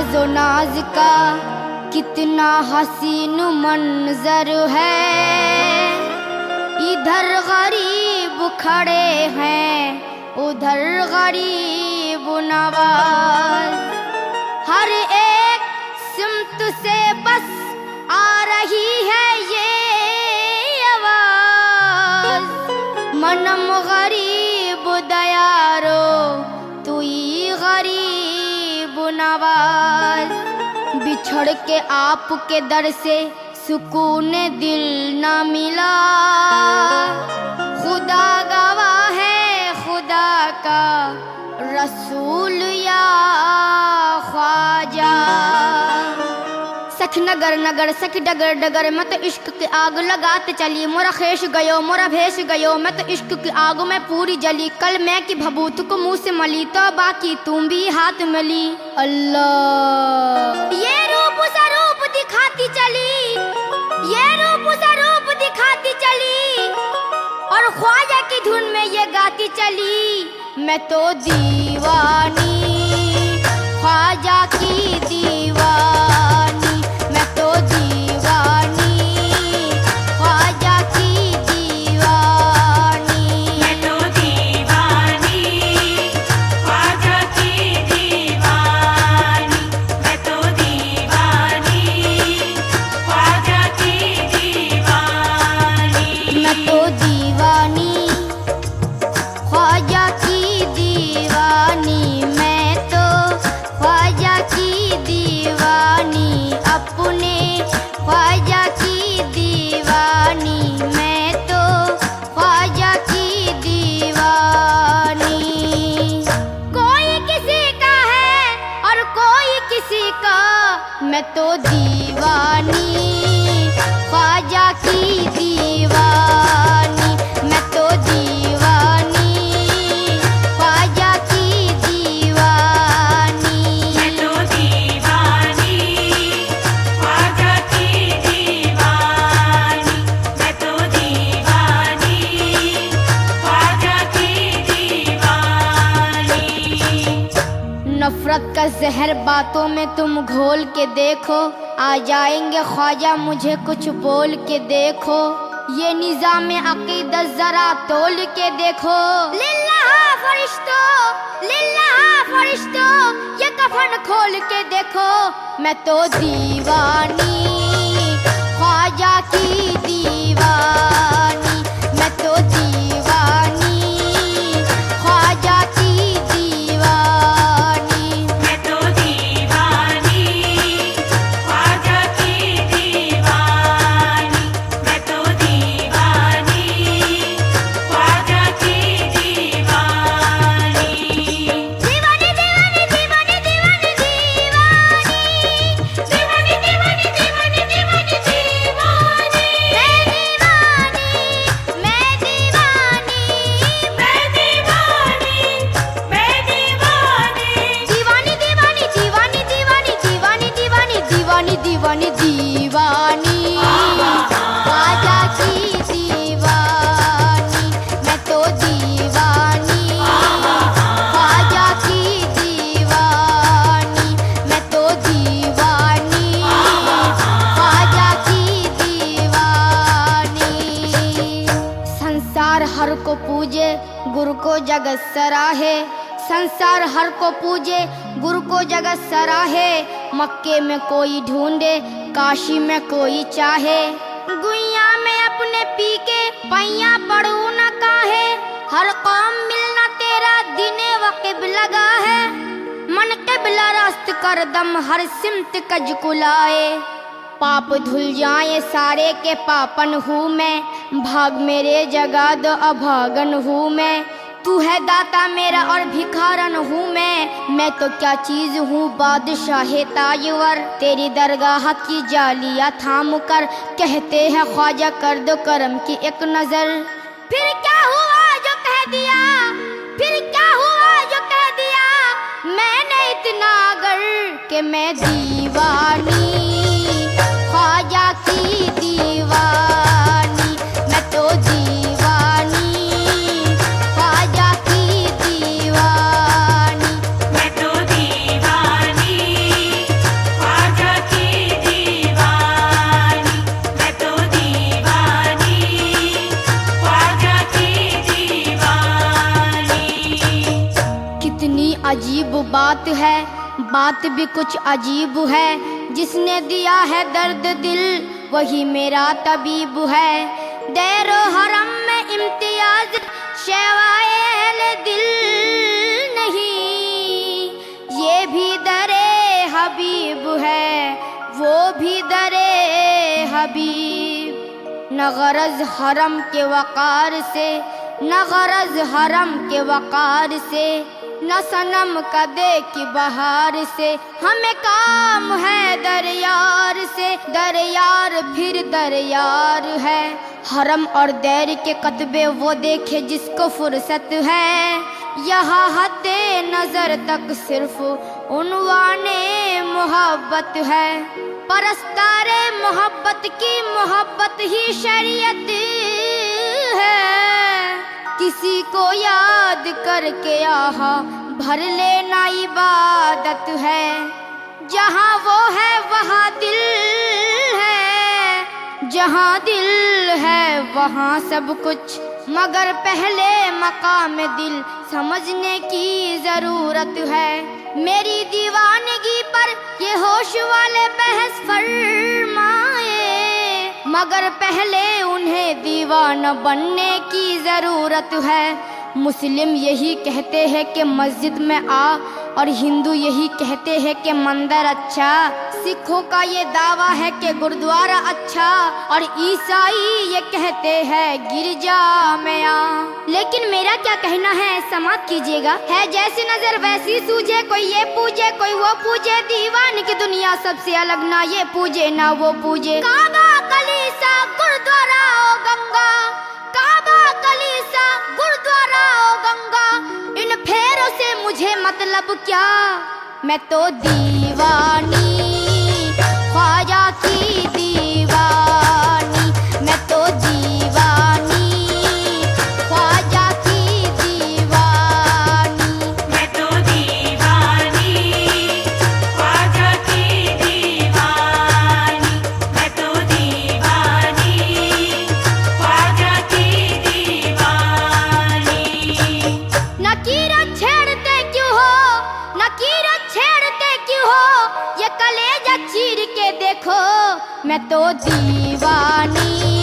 नाजो नाज का कितना हसीन मंजर है। इधर गरीब खड़े हैं, उधर गरीब नवाज। हर एक सिमत से बस आ रही है ये आवाज। मनम गरीब दयारो तू ही गरीब नवाज। बिछड़ के आपके दर से सुकून दिल न मिला। खुदा गवाह है खुदा का रसूल या ख्वाजा। सख नगर नगर सख डगर डगर मैं तो इश्क की आग लगाते चली। मोरा खेश गयो मोरा भेष गयो, मैं तो इश्क की आग में पूरी जली। कल मैं की भभूत को मुंह से मली तो बाकी तुम भी हाथ मिली। अल्लाह ये रूप स्वरूप दिखाती चली, ये रूप स्वरूप दिखाती चली। और ख्वाजा की धुन में ये गाती चली। मैं तो दीवानी ख्वाजा की दीवानी। मैं तो दीवानी ख्वाजा की दीवानी। मैं तो दीवानी ख्वाजा की दीवानी। मैं तो दीवानी ख्वाजा की दीवानी। मैं तो दीवानी ख्वाजा की दीवानी। मैं तो ख्वाजा की दीवानी, अपने ख्वाजा की दीवानी। मैं तो ख्वाजा की दीवानी। कोई किसी का है और कोई किसी का, मैं तो दीवानी ख्वाजा की दीवानी। मैं तो दीवानी ख्वाजा की दीवानी। मैं तो दीवानी ख्वाजा की दीवानी। मैं तो दीवानी ख्वाजा की दीवानी। नफरत का जहर बातों में तुम घोल के देखो। आ जाएंगे ख्वाजा मुझे कुछ बोल के देखो। ये निज़ाम अक़ीदत जरा तोल के देखो। लिल्लाह फरिश्तो ये कफन खोल के देखो। मैं तो दीवानी ख्वाजा की दीवानी। मैं तो दीवानी ख्वाजा की दीवानी। मैं तो दीवानी ख्वाजा की दीवानी। मैं तो दीवानी ख्वाजा की दीवानी। दीवानी दीवानी दीवानी दीवानी दीवानी। दीवानी दीवानी दीवानी दीवानी दीवानी। मैं दीवानी मैं दीवानी मैं दीवानी। दीवानी दीवानी दीवानी दीवानी दीवानी दीवानी दीवानी दीवानी दीवानी ख्वाजा की दीवानी। मैं तो दीवानी ख्वाजा की दीवानी। मैं तो दीवानी ख्वाजा की दीवानी। संसार हर को पूजे गुरु को जगत सराहे। संसार हर को पूजे गुरु को जगत सराहे। मक्के में कोई ढूंढे काशी में कोई चाहे। गुइया में अपने पी के पैया पड़ू न काहे। हर कौम मिलना तेरा दिने वक़िब लगा है। मन क़िबला रास्त कर दम हर सिमत कज कुलाए। पाप धुल जाए सारे के पापन हूँ मैं। भाग मेरे जगा दो अभागन हूँ मैं। तू है दाता मेरा और भिखारन हूँ मैं तो क्या चीज हूँ बादशाह ताजवर। तेरी दरगाह की जालियाँ थाम कर कहते हैं ख्वाजा कर दो करम की एक नजर। फिर क्या हुआ जो कह दिया, फिर क्या हुआ जो कह दिया मैंने इतना अगर कि मैं दीवानी ख्वाजा की दीवानी। मैं तो दीवानी ख्वाजा की दीवानी। मैं तो दीवानी अजीब बात है, बात भी कुछ अजीब है। जिसने दिया है दर्द दिल वही मेरा तबीब है। दैरो हरम में इम्तियाज शैवाए दिल नहीं, ये भी दरे हबीब है, वो भी दरे हबीब। न गरज हरम के वकार से, न गरज हरम के वकार से, न सनम कदे की बहार से। हमें काम है दरयार से, दरयार फिर दरयार है। हरम और दैर के कतबे वो देखे जिसको फुर्सत है। यहाँ हद्दे नजर तक सिर्फ उन्वाने मोहब्बत है। परस्तारे मोहब्बत की मोहब्बत ही शरीयत है। किसी को याद करके आहा भर लेना इबादत है। जहाँ वो है वहाँ दिल है, जहाँ दिल है वहाँ सब कुछ। मगर पहले मकाम दिल समझने की जरूरत है। मेरी दीवानगी पर ये होश वाले बहस फरमाए, मगर पहले उन्हें दीवाना बनने की जरूरत है। मुस्लिम यही कहते हैं कि मस्जिद में आ, और हिंदू यही कहते हैं कि मंदिर अच्छा। सिखों का ये दावा है कि गुरुद्वारा अच्छा, और ईसाई ये कहते हैं गिरजा में आ। लेकिन मेरा क्या कहना है समाप्त कीजिएगा। है जैसी नजर वैसी सूझे, कोई ये पूजे कोई वो पूजे। दीवान की दुनिया सबसे अलग, ना ये पूजे ना वो पूजे। काबा कलीसा गुरुद्वारा ओ गंगा, काबा कलीसा गुरुद्वारा ओ गंगा। इन फेरों से मुझे मतलब क्या, मैं तो दीवानी ख्वाजा की दीवानी। मैं तो दीवानी ख्वाजा की दीवानी। मैं तो दीवानी ख्वाजा की दीवानी। मैं तो दीवानी ख्वाजा की दीवानी। नकीरा छेड़ते क्यों हो, नकीरा छेड़ते क्यों हो, ये कलेजा चीर के देखो। मैं तो दीवानी